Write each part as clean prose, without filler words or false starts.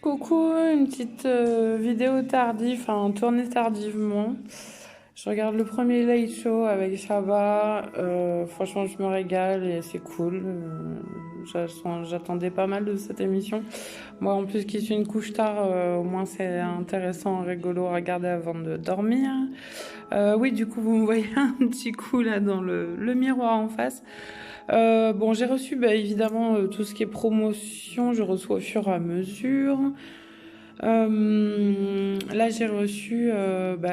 Coucou, une petite vidéo tardive, enfin tournée tardivement. Je regarde le premier Late Show avec Chabat. Franchement, je me régale et c'est cool. J'attendais pas mal de cette émission. Moi, en plus, qui suis une couche tard, au moins c'est intéressant, rigolo à regarder avant de dormir. Oui, du coup, vous me voyez un petit coup là dans le miroir en face. Bon, j'ai reçu évidemment tout ce qui est promotion, je reçois au fur et à mesure. Là, j'ai reçu,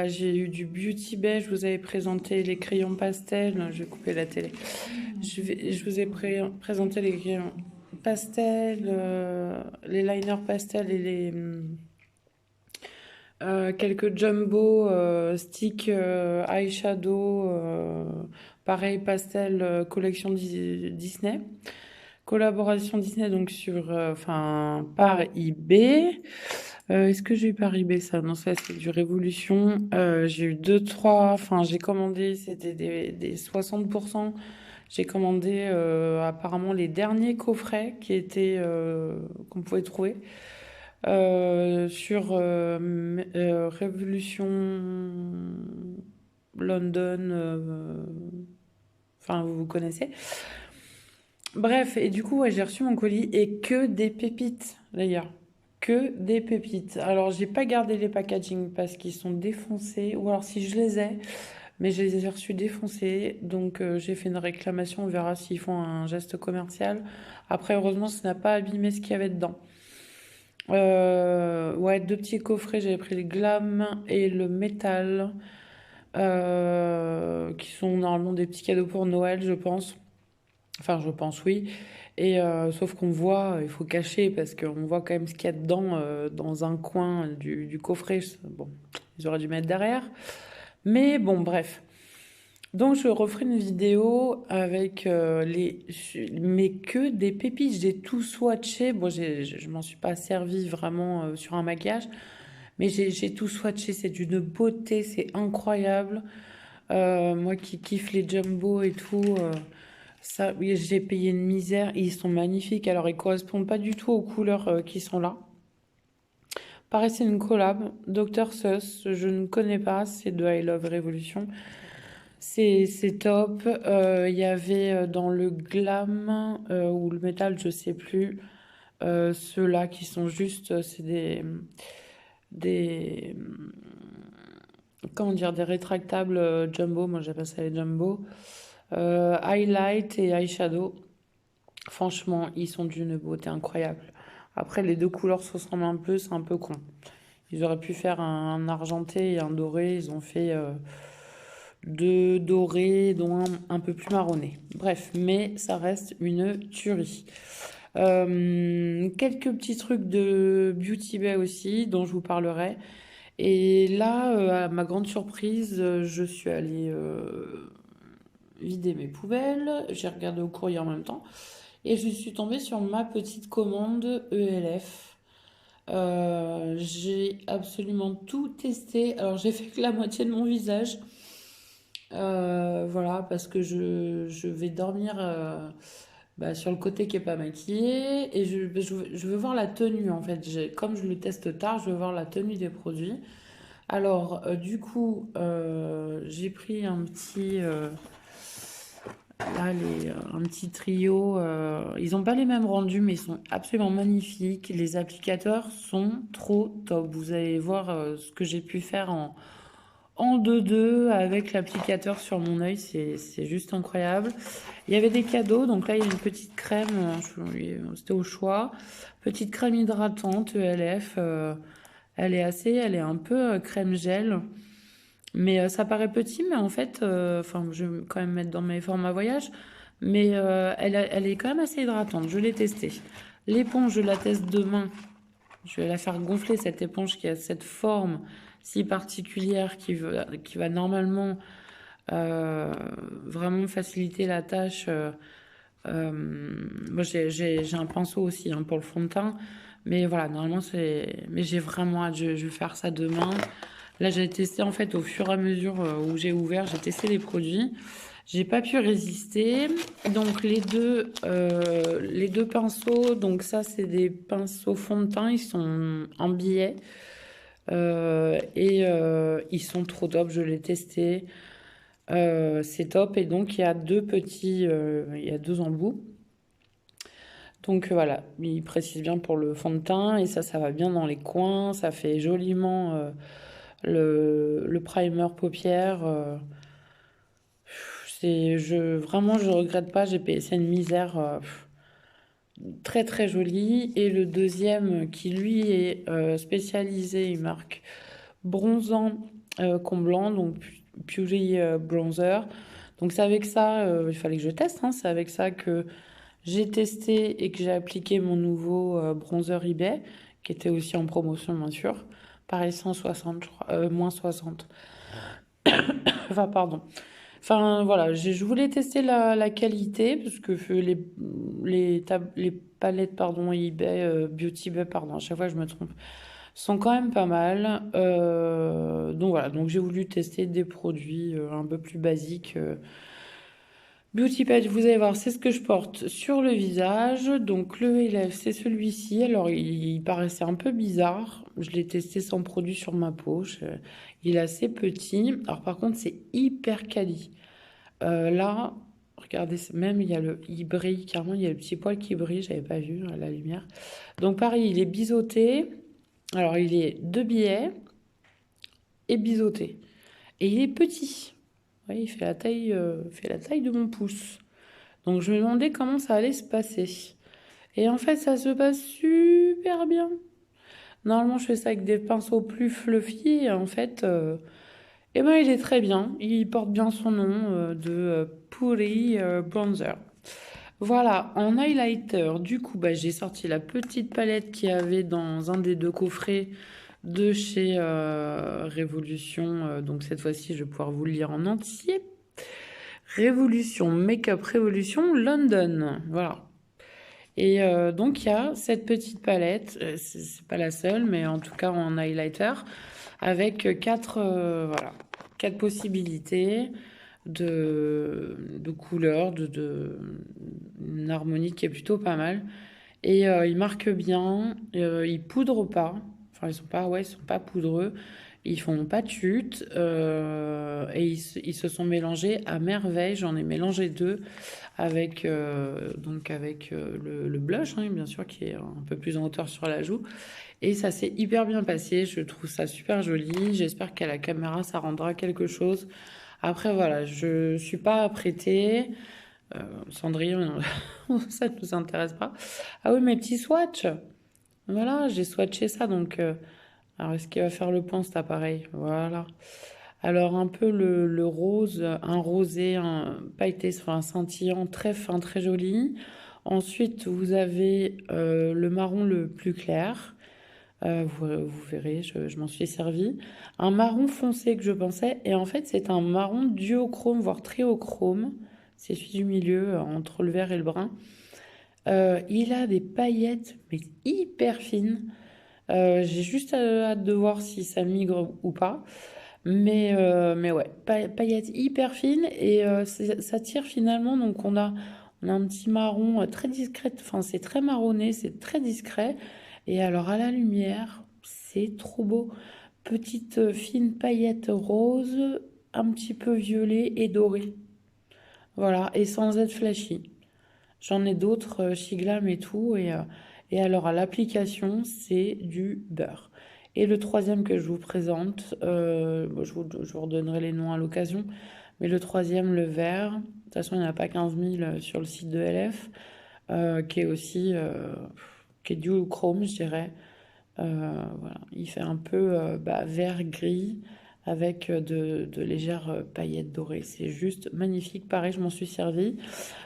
j'ai eu du Beauty Bay, je vous avais présenté les crayons pastels, je vais couper la télé. Je vous ai présenté les crayons pastels, les liners pastels et les quelques jumbo stick eyeshadow, pareil pastel collection Disney. Collaboration Disney donc sur, enfin par eBay. Est-ce que j'ai eu par eBay ça? Non, ça c'est du Révolution. J'ai eu deux, trois, enfin j'ai commandé, c'était des 60%. J'ai commandé apparemment les derniers coffrets qui étaient qu'on pouvait trouver sur Révolution London. Enfin, vous connaissez. Bref, et du coup, ouais, j'ai reçu mon colis et que des pépites, d'ailleurs. Que des pépites. Alors, j'ai pas gardé les packaging parce qu'ils sont défoncés, ou alors si je les ai, mais je les ai reçus défoncés. Donc, j'ai fait une réclamation. On verra s'ils font un geste commercial. Après, heureusement, ça n'a pas abîmé ce qu'il y avait dedans. Ouais, deux petits coffrets. J'avais pris le glam et le métal, qui sont normalement des petits cadeaux pour Noël, je pense. Enfin, je pense oui. Et sauf qu'on voit, il faut cacher parce qu'on voit quand même ce qu'il y a dedans dans un coin du coffret. Bon, ils auraient dû mettre derrière. Mais bon, bref. Donc, je referai une vidéo avec mais que des pépites. J'ai tout swatché. Bon, je m'en suis pas servi vraiment sur un maquillage, mais j'ai tout swatché. C'est d'une beauté, c'est incroyable. Moi qui kiffe les jumbo et tout. Ça, oui, j'ai payé une misère. Ils sont magnifiques. Alors, ils correspondent pas du tout aux couleurs qui sont là. Pareil, c'est une collab. Dr. Sus, je ne connais pas. C'est de I Love Revolution. C'est top. Il y avait dans le glam ou le métal, je sais plus. Ceux-là qui sont juste, c'est des, comment dire, des rétractables jumbo. Moi, j'appelle ça les jumbo. Highlight et eyeshadow. Franchement, ils sont d'une beauté incroyable. Après, les deux couleurs se ressemblent un peu, c'est un peu con. Ils auraient pu faire un argenté et un doré. Ils ont fait deux dorés, dont un peu plus marronné. Bref, mais ça reste une tuerie. Quelques petits trucs de Beauty Bay aussi, dont je vous parlerai. Et là, à ma grande surprise, je suis allée vider mes poubelles. J'ai regardé au courrier en même temps. Et je suis tombée sur ma petite commande ELF. J'ai absolument tout testé. Alors j'ai fait que la moitié de mon visage. Voilà, parce que je vais dormir sur le côté qui est pas maquillé. Et je veux voir la tenue en fait. Comme je le teste tard, je veux voir la tenue des produits. Alors du coup, j'ai pris un petit... Là, un petit trio, ils n'ont pas les mêmes rendus, mais ils sont absolument magnifiques. Les applicateurs sont trop top. Vous allez voir ce que j'ai pu faire en 2-2 avec l'applicateur sur mon œil, c'est juste incroyable. Il y avait des cadeaux, donc là il y a une petite crème, c'était au choix. Petite crème hydratante ELF, elle est un peu crème gel. Mais ça paraît petit, mais en fait, enfin, je vais quand même mettre dans mes formats voyage, mais elle est quand même assez hydratante. Je l'ai testée. L'éponge, je la teste demain. Je vais la faire gonfler, cette éponge qui a cette forme si particulière qui va normalement vraiment faciliter la tâche. Moi, j'ai un pinceau aussi hein, pour le fond de teint, mais voilà, normalement c'est. Mais j'ai vraiment hâte, je vais faire ça demain. Là, j'ai testé en fait au fur et à mesure où j'ai ouvert, j'ai testé les produits. J'ai pas pu résister. Donc les deux pinceaux, donc ça c'est des pinceaux fond de teint, ils sont en billet. Ils sont trop top, je l'ai testé. C'est top. Et donc il y a il y a deux embouts. Donc voilà, il précise bien pour le fond de teint et ça va bien dans les coins, ça fait joliment le primer paupières. Vraiment, je regrette pas, j'ai payé, c'est une misère très très jolie. Et le deuxième qui lui est spécialisé, il marque bronzant comblant, donc Puree Bronzer. Donc c'est avec ça, il fallait que je teste, hein, c'est avec ça que j'ai testé et que j'ai appliqué mon nouveau bronzer eBay, qui était aussi en promotion, bien sûr. Pareil, 160, je crois, moins 60. Enfin, pardon. Enfin, voilà, je voulais tester la qualité, parce que les palettes, pardon, eBay, Beauty Bay, pardon, à chaque fois je me trompe, sont quand même pas mal. Donc voilà, donc j'ai voulu tester des produits un peu plus basiques. Beauty Pad, vous allez voir, c'est ce que je porte sur le visage. Donc le élève, c'est celui-ci. Alors il paraissait un peu bizarre. Je l'ai testé sans produit sur ma peau. Il est assez petit. Alors par contre, c'est hyper quali. Là, regardez, même il brille carrément. Il y a le petit poil qui brille. J'avais pas vu à la lumière. Donc pareil, il est biseauté. Alors il est deux billets et biseauté. Et il est petit. Vous voyez, il fait la taille de mon pouce. Donc je me demandais comment ça allait se passer. Et en fait, ça se passe super bien. Normalement, je fais ça avec des pinceaux plus fluffy. Et en fait, eh ben, il est très bien. Il porte bien son nom de Puri Bronzer. Voilà, en highlighter, du coup, bah, j'ai sorti la petite palette qu'il y avait dans un des deux coffrets de chez Révolution. Donc cette fois-ci, je vais pouvoir vous le lire en entier. Révolution, Make-up Révolution London. Voilà. Et donc il y a cette petite palette, c'est pas la seule, mais en tout cas en highlighter, avec voilà, quatre possibilités de couleurs, une harmonie qui est plutôt pas mal. Et ils marquent bien, ils poudrent pas, enfin ils sont pas poudreux, ils font pas de chute, ils se sont mélangés à merveille. J'en ai mélangé deux avec le blush, hein, bien sûr, qui est un peu plus en hauteur sur la joue. Et ça s'est hyper bien passé. Je trouve ça super joli. J'espère qu'à la caméra, ça rendra quelque chose. Après, voilà, je suis pas apprêtée. Cendrillon, ça ne nous intéresse pas. Ah oui, mes petits swatchs. Voilà, j'ai swatché ça. Donc, alors, est-ce qu'il va faire le point, cet appareil? Voilà. Alors, un peu le rose, un rosé, un pailleté, enfin, scintillant, très fin, très joli. Ensuite, vous avez le marron le plus clair. Vous verrez, je m'en suis servi. Un marron foncé que je pensais, et en fait, c'est un marron duochrome, voire triochrome. C'est celui du milieu, entre le vert et le brun. Il a des paillettes, mais hyper fines. J'ai juste hâte de voir si ça migre ou pas. Mais ouais, paillettes hyper fines et ça tire finalement. Donc on a un petit marron très discret. Enfin, c'est très marronné, c'est très discret. Et alors à la lumière, c'est trop beau. Petite fine paillette rose, un petit peu violet et doré. Voilà, et sans être flashy. J'en ai d'autres chez Glam et tout. Et alors, à l'application, c'est du beurre. Et le troisième que je vous présente, bon, je vous redonnerai les noms à l'occasion. Mais le troisième, le vert, de toute façon, il n'y en a pas 15 000 sur le site de LF, qui est aussi, qui est du chrome, je dirais. Voilà. Il fait un peu vert-gris avec de légères paillettes dorées. C'est juste magnifique. Pareil, je m'en suis servi.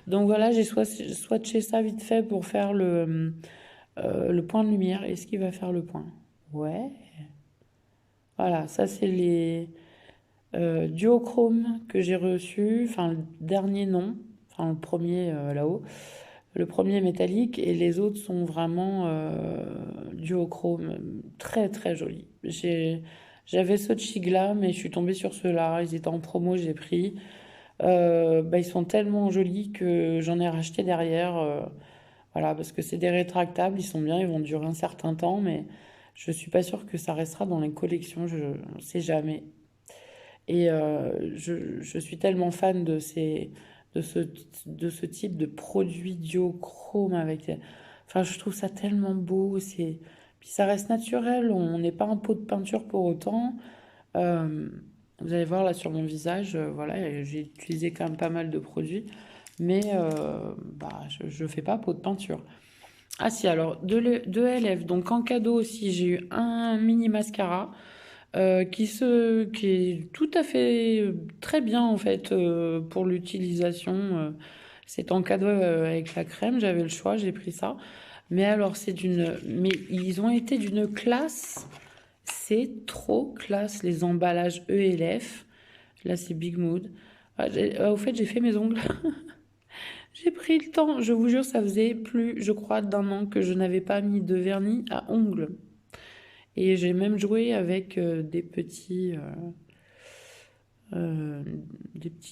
Donc voilà, j'ai swatché ça vite fait pour faire le point de lumière. Est-ce qu'il va faire le point? Ouais. Voilà, ça c'est les duochromes que j'ai reçus. Enfin, le dernier non. Enfin, le premier là-haut. Le premier métallique et les autres sont vraiment duochrome. Très très jolis. J'avais ceux de Shigla, mais je suis tombée sur ceux-là. Ils étaient en promo, j'ai pris. Bah, ils sont tellement jolis que j'en ai racheté derrière. Voilà, parce que c'est des rétractables, ils sont bien, ils vont durer un certain temps, mais je suis pas sûre que ça restera dans les collections, je ne sais jamais. Et je suis tellement fan de ce, de ce type de produit duochrome avec... Enfin, je trouve ça tellement beau, puis ça reste naturel, on n'est pas un pot de peinture pour autant. Euh, Vous allez voir là sur mon visage, voilà, et j'ai utilisé quand même pas mal de produits, mais bah, je fais pas pot de peinture. Ah si, alors de LF, donc en cadeau aussi, j'ai eu un mini mascara qui est tout à fait très bien en fait pour l'utilisation. C'est en cadeau avec la crème, j'avais le choix, j'ai pris ça. Mais alors mais ils ont été d'une classe, c'est trop classe les emballages ELF. Là c'est Big Mood. Au fait j'ai fait mes ongles. J'ai pris le temps, je vous jure, ça faisait plus, je crois, d'un an que je n'avais pas mis de vernis à ongles. Et j'ai même joué avec euh, des petits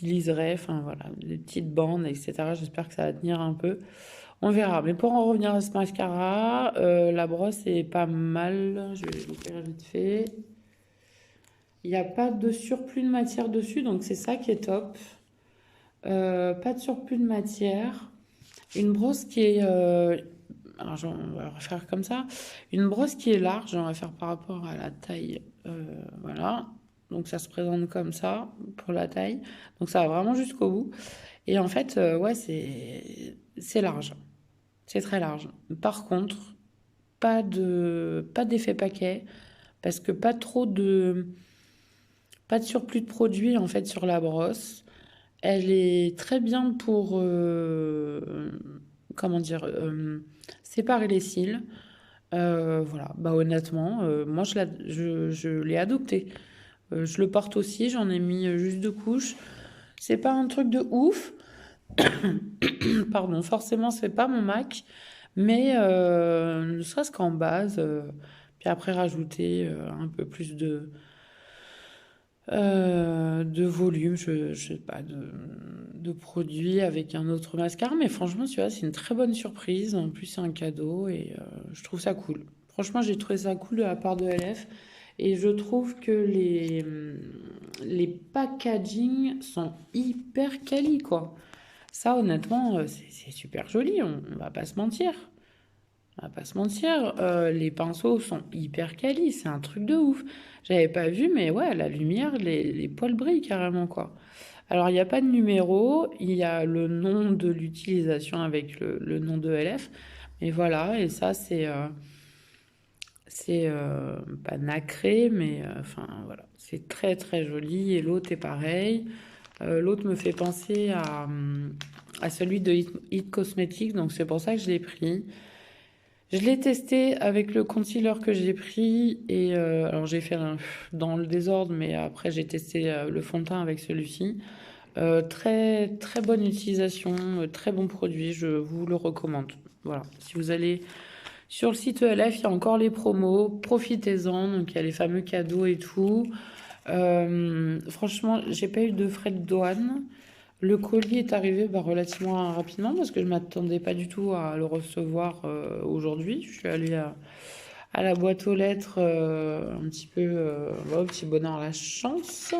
liserés, enfin voilà, des petites bandes, etc. J'espère que ça va tenir un peu. On verra. Mais pour en revenir à ce mascara, la brosse est pas mal. Je vais l'ouvrir vite fait. Il n'y a pas de surplus de matière dessus, donc c'est ça qui est top. Pas de surplus de matière. Une brosse qui est... alors, on va refaire comme ça. Une brosse qui est large, on va faire par rapport à la taille. Voilà. Donc, ça se présente comme ça pour la taille. Donc, ça va vraiment jusqu'au bout. Et en fait, ouais, c'est large. C'est très large. Par contre, pas d'effet paquet. Parce que pas de surplus de produit, en fait, sur la brosse. Elle est très bien pour, comment dire, séparer les cils. Voilà, bah honnêtement, moi je l'ai adopté. Je le porte aussi, j'en ai mis juste 2 couches. C'est pas un truc de ouf, pardon, forcément c'est pas mon Mac, mais ne serait-ce qu'en base, puis après rajouter un peu plus de volume, je sais pas, de produit avec un autre mascara. Mais franchement, tu vois, c'est une très bonne surprise. En plus, c'est un cadeau et je trouve ça cool. Franchement, j'ai trouvé ça cool de la part de LF. Et je trouve que les packaging sont hyper quali, quoi. Ça, honnêtement, c'est super joli, on va pas se mentir. On va pas se mentir, les pinceaux sont hyper quali, c'est un truc de ouf. J'avais pas vu, mais ouais, la lumière, les poils brillent carrément, quoi. Alors, il n'y a pas de numéro, il y a le nom de l'utilisation avec le nom de LF. Mais voilà, et ça, c'est pas nacré, mais enfin, voilà. C'est très, très joli. Et l'autre est pareil. L'autre me fait penser à celui de It Cosmetics, donc c'est pour ça que je l'ai pris. Je l'ai testé avec le concealer que j'ai pris et alors j'ai fait dans le désordre, mais après j'ai testé le fond de teint avec celui-ci. Très très bonne utilisation, très bon produit, je vous le recommande. Voilà, si vous allez sur le site ELF, il y a encore les promos, profitez-en, donc il y a les fameux cadeaux et tout. Franchement, j'ai pas eu de frais de douane. Le colis est arrivé bah, relativement rapidement parce que je m'attendais pas du tout à le recevoir aujourd'hui. Je suis allée à la boîte aux lettres un petit peu voilà, au petit bonheur la chance.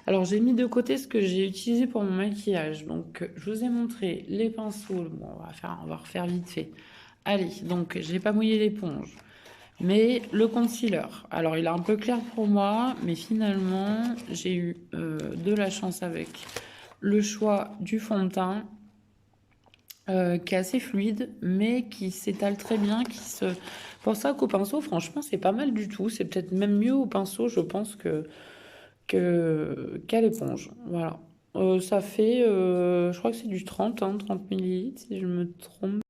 Alors j'ai mis de côté ce que j'ai utilisé pour mon maquillage. Donc je vous ai montré les pinceaux. Bon, on va refaire vite fait. Allez, donc j'ai pas mouillé l'éponge. Mais le concealer, alors il est un peu clair pour moi, mais finalement j'ai eu de la chance avec le choix du fond de teint qui est assez fluide, mais qui s'étale très bien, Pour ça qu'au pinceau, franchement, c'est pas mal du tout. C'est peut-être même mieux au pinceau, je pense, qu'à l'éponge. Voilà. Ça fait, je crois que c'est du 30 hein, 30 millilitres, si je me trompe